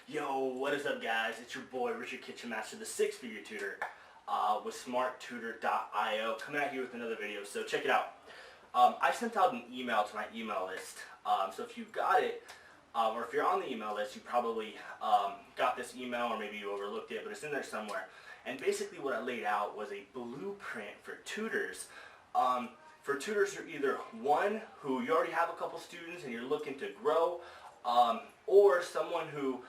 Yo, what is up guys? It's your boy Richard Kitchenmaster, the six-figure tutor with smarttutor.io, coming out here with another video. So check it out. I sent out an email to my email list. So if you got it, or if you're on the email list, you probably got this email, or maybe you overlooked it, but it's in there somewhere. And basically what I laid out was a blueprint for tutors. For tutors, you're either one who you already have a couple students and you're looking to grow, or someone who,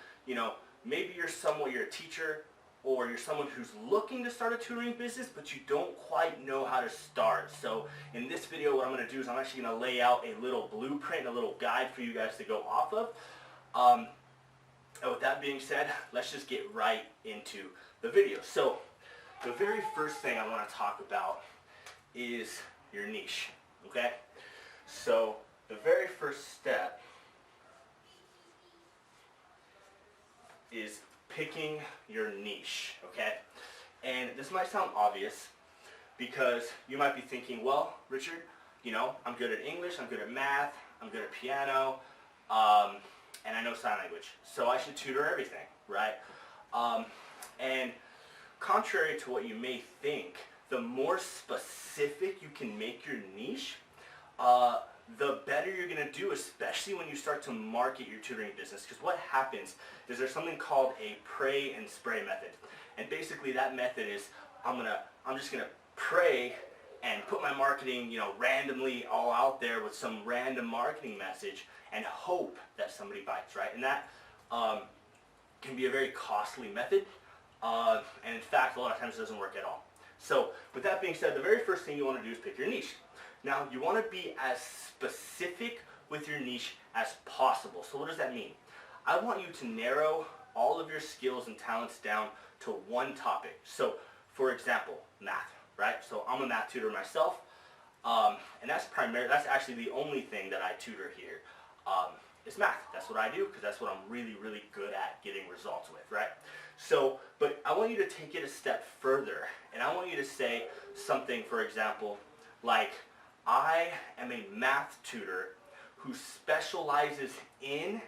maybe you're a teacher, or you're someone who's looking to start a tutoring business, but you don't quite know how to start. So in this video, what I'm going to do is I'm actually going to lay out a little blueprint, a little guide for you guys to go off of. And with that being said, let's just get right into the video. So the very first thing I want to talk about is your niche, okay? So the very first step is picking your niche, okay? And this might sound obvious because you might be thinking, well, Richard, I'm good at English, I'm good at math, I'm good at piano, and I know sign language, so I should tutor everything, right? And contrary to what you may think, the more specific you can make your niche, the better you're going to do, especially when you start to market your tutoring business. Because what happens is there's something called a pray and spray method. And basically that method is I'm just going to pray and put my marketing, randomly all out there with some random marketing message and hope that somebody bites, right? And that can be a very costly method. And in fact, a lot of times it doesn't work at all. So with that being said, the very first thing you want to do is pick your niche. Now, you want to be as specific with your niche as possible. So what does that mean? I want you to narrow all of your skills and talents down to one topic. So, for example, math, right? So I'm a math tutor myself, and that's actually the only thing that I tutor here, is math. That's what I do because that's what I'm really, really good at getting results with, right? So, but I want you to take it a step further, and I want you to say something, for example, like, I am a math tutor who specializes in,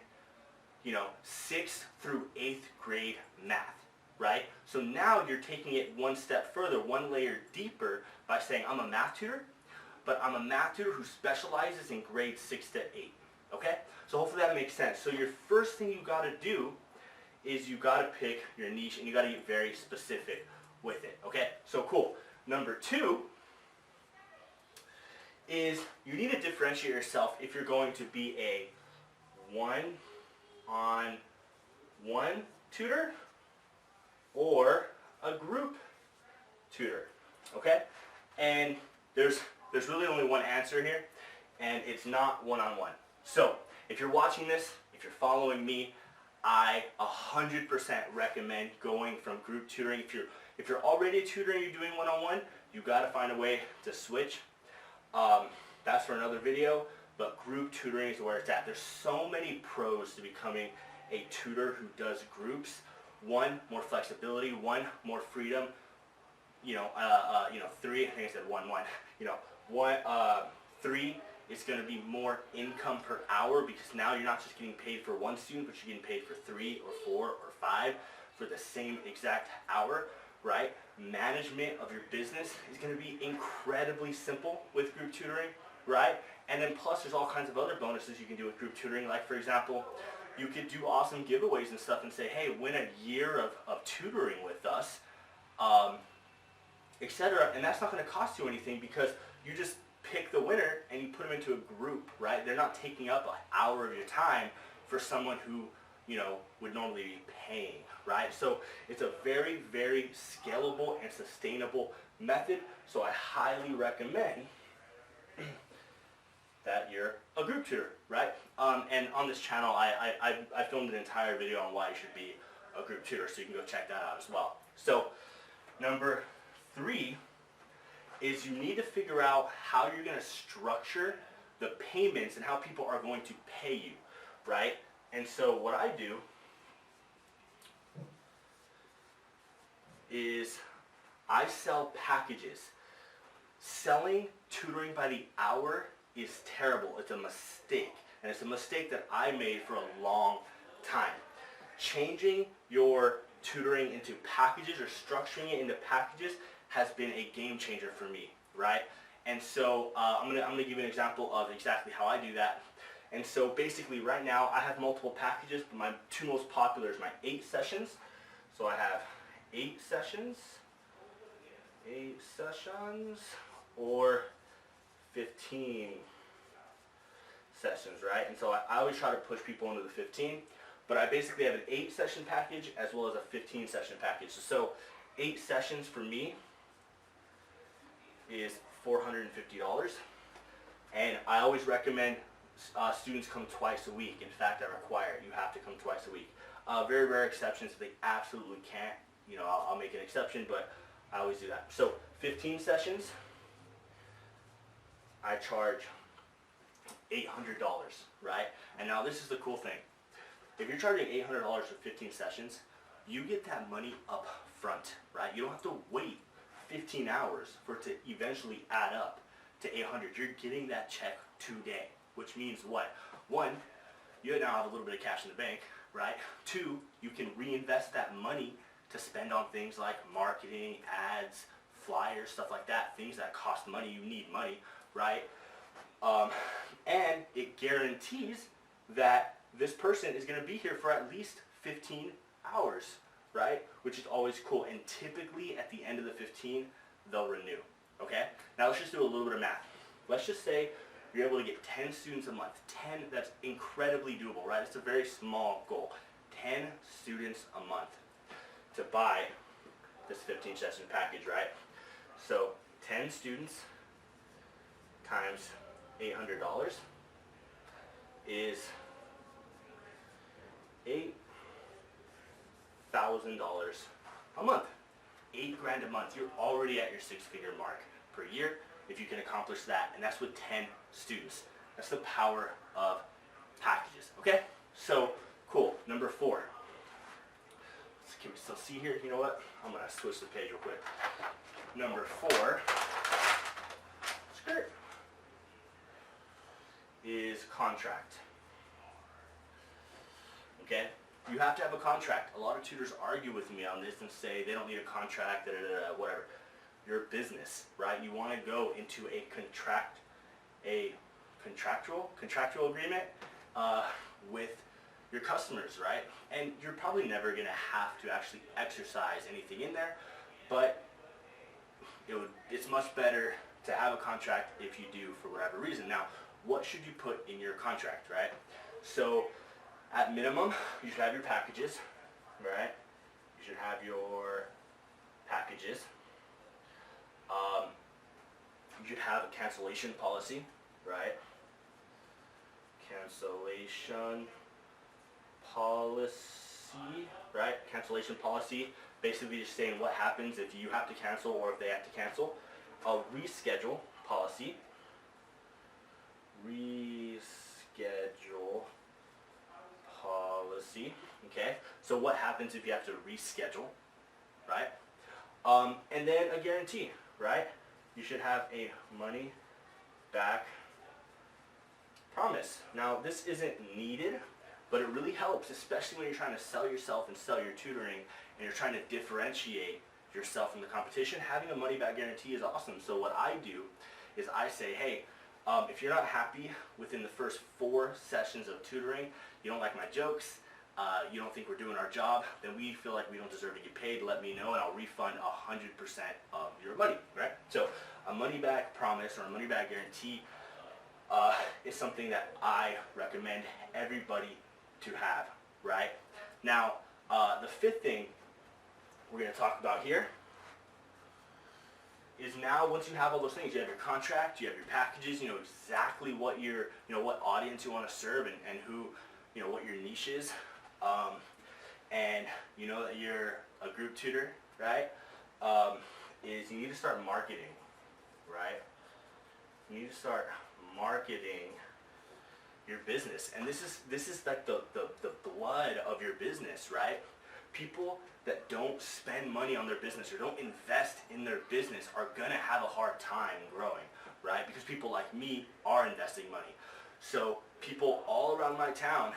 6th through 8th grade math, right? So now you're taking it one step further, one layer deeper by saying I'm a math tutor, but I'm a math tutor who specializes in grades 6 to 8, okay? So hopefully that makes sense. So your first thing you got to do is you got to pick your niche and you got to get very specific with it, okay? So cool. Number 2 is you need to differentiate yourself if you're going to be a one-on-one tutor or a group tutor, okay? And there's really only one answer here, and it's not one-on-one. So if you're watching this, if you're following me, I 100% recommend going from group tutoring. If you're already a tutor and you're doing one-on-one, you got to find a way to switch. That's for another video, but group tutoring is where it's at. There's so many pros to becoming a tutor who does groups. 1, more flexibility. 1, more freedom. 3, I think I said 1. 3, it's going to be more income per hour because now you're not just getting paid for one student, but you're getting paid for 3 or 4 or 5 for the same exact hour, right? Management of your business is going to be incredibly simple with group tutoring, right? And then plus there's all kinds of other bonuses you can do with group tutoring. Like, for example, you could do awesome giveaways and stuff and say, hey, win a year of tutoring with us, etc. And that's not going to cost you anything because you just pick the winner and you put them into a group, right? They're not taking up an hour of your time for someone who would normally be paying, right? So it's a very, very scalable and sustainable method. So I highly recommend that you're a group tutor, right? And on this channel, I filmed an entire video on why you should be a group tutor, so you can go check that out as well. So number 3 is you need to figure out how you're going to structure the payments and how people are going to pay you, right? And so what I do is I sell packages. Selling tutoring by the hour is terrible. It's a mistake. And it's a mistake that I made for a long time. changing your tutoring into packages or structuring it into packages has been a game changer for me, right? And so I'm gonna give you an example of exactly how I do that. And so basically right now I have multiple packages, but my two most popular is my 8 sessions. So I have 8 sessions, or 15 sessions, right? And so I always try to push people into the 15, but I basically have an 8 session package as well as a 15 session package. So 8 sessions for me is $450, and I always recommend students come twice a week. In fact, I require you have to come twice a week. Very rare exceptions, if they absolutely can't, you know, I'll make an exception, but I always do that. So 15 sessions, I charge $800, right? And now this is the cool thing. If you're charging $800 for 15 sessions, you get that money up front, right? You don't have to wait 15 hours for it to eventually add up to $800. You're getting that check today, which means what? 1, you now have a little bit of cash in the bank, right? 2, you can reinvest that money to spend on things like marketing, ads, flyers, stuff like that, things that cost money. You need money, right? And it guarantees that this person is going to be here for at least 15 hours, right? Which is always cool. And typically at the end of the 15, they'll renew, okay? Now let's just do a little bit of math. Let's just say you're able to get 10 students a month. 10, that's incredibly doable, right? It's a very small goal. 10 students a month to buy this 15 session package, right? So 10 students times $800 is $8,000 a month. $8,000 a month. You're already at your 6-figure mark per year if you can accomplish that, and that's with 10 students. That's the power of packages. Okay, so cool. Number 4. Can we still see here? You know what? I'm gonna switch the page real quick. Number 4. Skirt. Is contract. Okay? You have to have a contract. A lot of tutors argue with me on this and say they don't need a contract, whatever. You're a business, right? You want to go into a contractual agreement with your customers, right? And you're probably never going to have to actually exercise anything in there, but it's much better to have a contract if you do for whatever reason. Now, what should you put in your contract, right? So at minimum, you should have your packages, right? You should have your packages. You should have a cancellation policy, right? Cancellation policy, right? Cancellation policy, basically just saying what happens if you have to cancel or if they have to cancel. A reschedule policy. Reschedule policy, okay? So what happens if you have to reschedule, right? And then a guarantee, right? You should have a money back promise. Now, this isn't needed, but it really helps, especially when you're trying to sell yourself and sell your tutoring and you're trying to differentiate yourself from the competition. Having a money back guarantee is awesome. So what I do is I say, hey, if you're not happy within the first 4 sessions of tutoring, you don't like my jokes, you don't think we're doing our job, then we feel like we don't deserve to get paid, let me know and I'll refund 100% of your money, right? So a money back promise or a money back guarantee is something that I recommend everybody to have, right? Now, the 5th thing we're going to talk about here is now once you have all those things, you have your contract, you have your packages, you know exactly what what audience you want to serve and who, what your niche is, and you know that you're a group tutor, right? Is you need to start marketing, right? You need to start marketing your business, and this is like the blood of your business, right? People that don't spend money on their business or don't invest in their business are gonna have a hard time growing, right? Because people like me are investing money. So people all around my town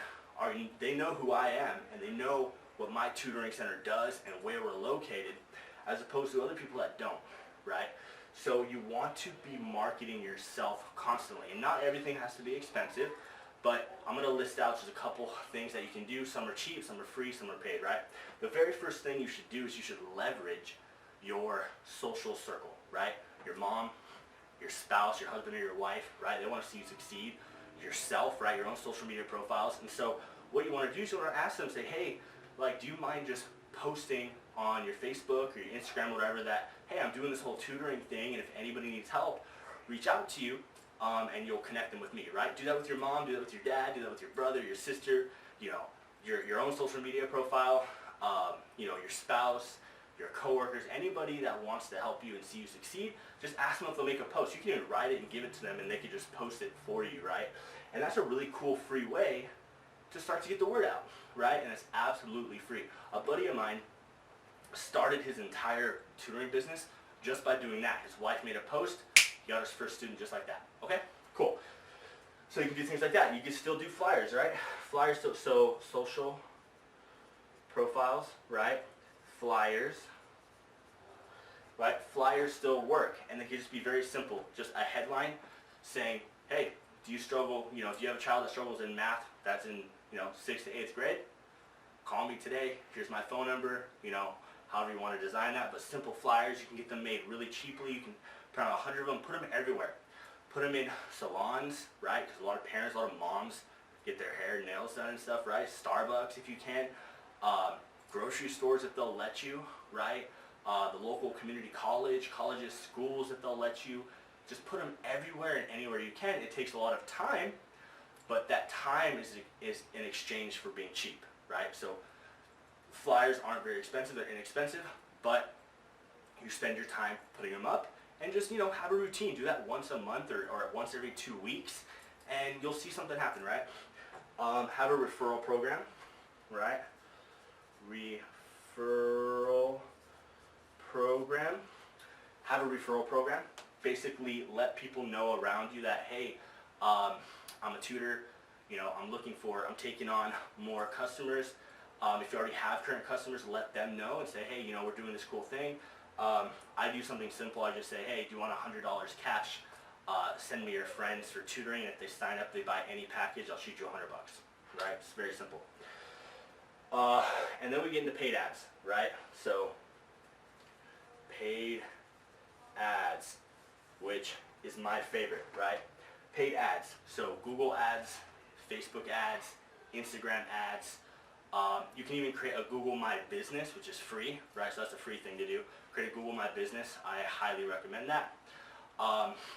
they know who I am, and they know what my tutoring center does and where we're located, as opposed to other people that don't, right? So you want to be marketing yourself constantly, and not everything has to be expensive, but I'm gonna list out just a couple things that you can do. Some are cheap, some are free, some are paid, right? The very first thing you should do is you should leverage your social circle, right? Your mom, your spouse, your husband or your wife, right? They want to see you succeed. Yourself, right? Your own social media profiles. And so what you want to do is you want to ask them, say, hey, like, do you mind just posting on your Facebook or your Instagram, whatever, that, hey, I'm doing this whole tutoring thing, and if anybody needs help, reach out to you, and you'll connect them with me, right? Do that with your mom, do that with your dad, do that with your brother, your sister, you know, your own social media profile, you know, your spouse, your coworkers, anybody that wants to help you and see you succeed, just ask them if they'll make a post. You can even write it and give it to them, and they can just post it for you, right? And that's a really cool free way to start to get the word out, right? And it's absolutely free. A buddy of mine started his entire tutoring business just by doing that. His wife made a post, he got his first student just like that. Okay, cool. So you can do things like that. You can still do flyers, right? Flyers, so social profiles, right? Flyers, right? Flyers still work, and they can just be very simple. Just a headline saying, hey, do you struggle, you know, if you have a child that struggles in math, that's in, you know, 6th to 8th grade, call me today. Here's my phone number, you know, however you want to design that. But simple flyers, you can get them made really cheaply. You can print out 100 of them, put them everywhere. Put them in salons, right? Because a lot of parents, a lot of moms get their hair and nails done and stuff, right? Starbucks if you can. Grocery stores if they'll let you, right? The local community colleges, schools if they'll let you. Just put them everywhere and anywhere you can. It takes a lot of time, but that time is in exchange for being cheap, right? So flyers aren't very expensive, they're inexpensive, but you spend your time putting them up, and just, you know, have a routine. Do that once a month or once every 2 weeks, and you'll see something happen, right? Have a referral program, right? Referral program. Have a referral program. Basically let people know around you that, hey, I'm a tutor, you know, I'm taking on more customers. If you already have current customers, let them know and say, hey, you know, we're doing this cool thing. I do something simple. I just say, hey, do you want $100 cash? Send me your friends for tutoring. If they sign up, they buy any package, I'll shoot you $100, right? It's very simple. And then we get into paid ads, right? So paid ads, which is my favorite, right? Paid ads. So Google ads, Facebook ads, Instagram ads. You can even create a Google My Business, which is free, right? So that's a free thing to do. Create a Google My Business. I highly recommend that.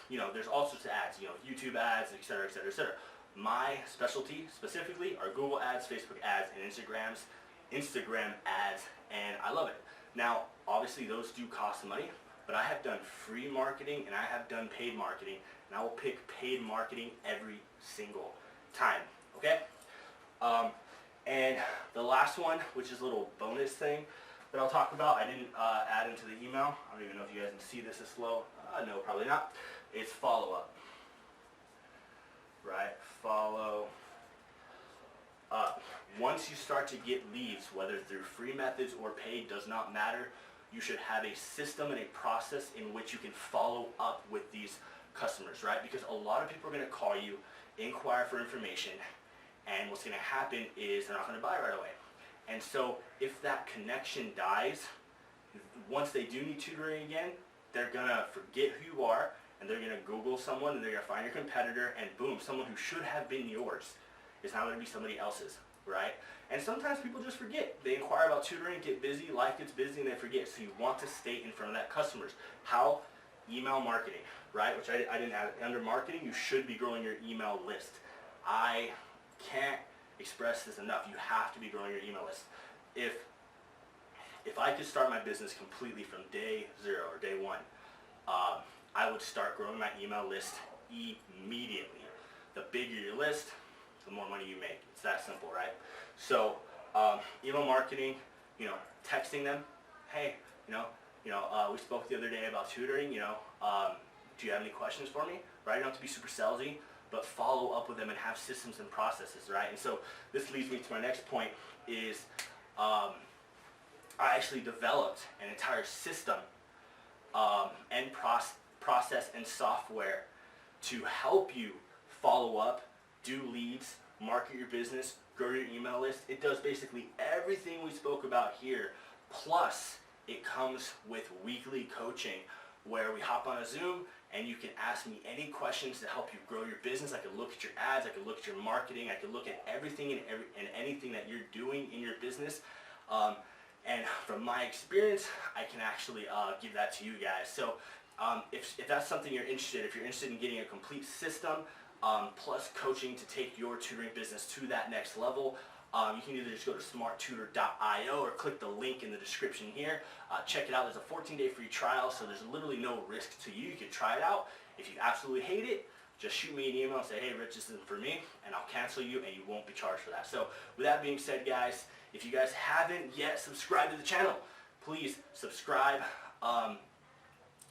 You know, there's all sorts of ads, you know, YouTube ads, et cetera, et cetera, et cetera. My specialty specifically are Google ads, Facebook ads, and Instagram ads, and I love it. Now, obviously those do cost money, but I have done free marketing and I have done paid marketing, and I will pick paid marketing every single time, okay? And the last one, which is a little bonus thing that I'll talk about, I didn't add into the email. I don't even know if you guys can see this as slow. No, probably not. It's follow-up, right? Follow up. Once you start to get leads, whether through free methods or paid, does not matter. You should have a system and a process in which you can follow up with these customers, right? Because a lot of people are going to call you, inquire for information, and what's going to happen is they're not going to buy right away. And so if that connection dies, once they do need tutoring again, they're going to forget who you are, and they're going to Google someone, and they're going to find your competitor, and boom, someone who should have been yours is now going to be somebody else's, right? And sometimes people just forget. They inquire about tutoring, get busy, life gets busy, and they forget. So you want to stay in front of that customers. How? Email marketing, right? Which I didn't add. Under marketing, you should be growing your email list. I can't express this enough. You have to be growing your email list. If I could start my business completely from day zero or day one, I would start growing my email list immediately. The bigger your list, the more money you make. It's that simple, right? So email marketing, you know, texting them, hey, we spoke the other day about tutoring, do you have any questions for me? Right? You don't have to be super salesy, but follow up with them and have systems and processes, right? And so this leads me to my next point is I actually developed an entire system and process and software to help you follow up, do leads, market your business, grow your email list. It does basically everything we spoke about here, plus it comes with weekly coaching where we hop on a Zoom and you can ask me any questions to help you grow your business. I could look at your ads, I could look at your marketing, I could look at everything and anything that you're doing in your business. And from my experience, I can actually give that to you guys. So if that's something you're interested in, if you're interested in getting a complete system plus coaching to take your tutoring business to that next level, you can either just go to smarttutor.io or click the link in the description here. Check it out. There's a 14-day free trial, so there's literally no risk to you. You can try it out. If you absolutely hate it, just shoot me an email and say, hey, Rich, this isn't for me, and I'll cancel you, and you won't be charged for that. So with that being said, guys, if you guys haven't yet subscribed to the channel, please subscribe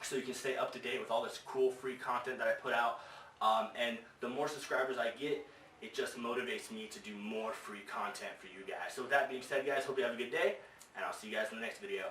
so you can stay up to date with all this cool free content that I put out. And the more subscribers I get, it just motivates me to do more free content for you guys. So with that being said, guys, hope you have a good day, and I'll see you guys in the next video.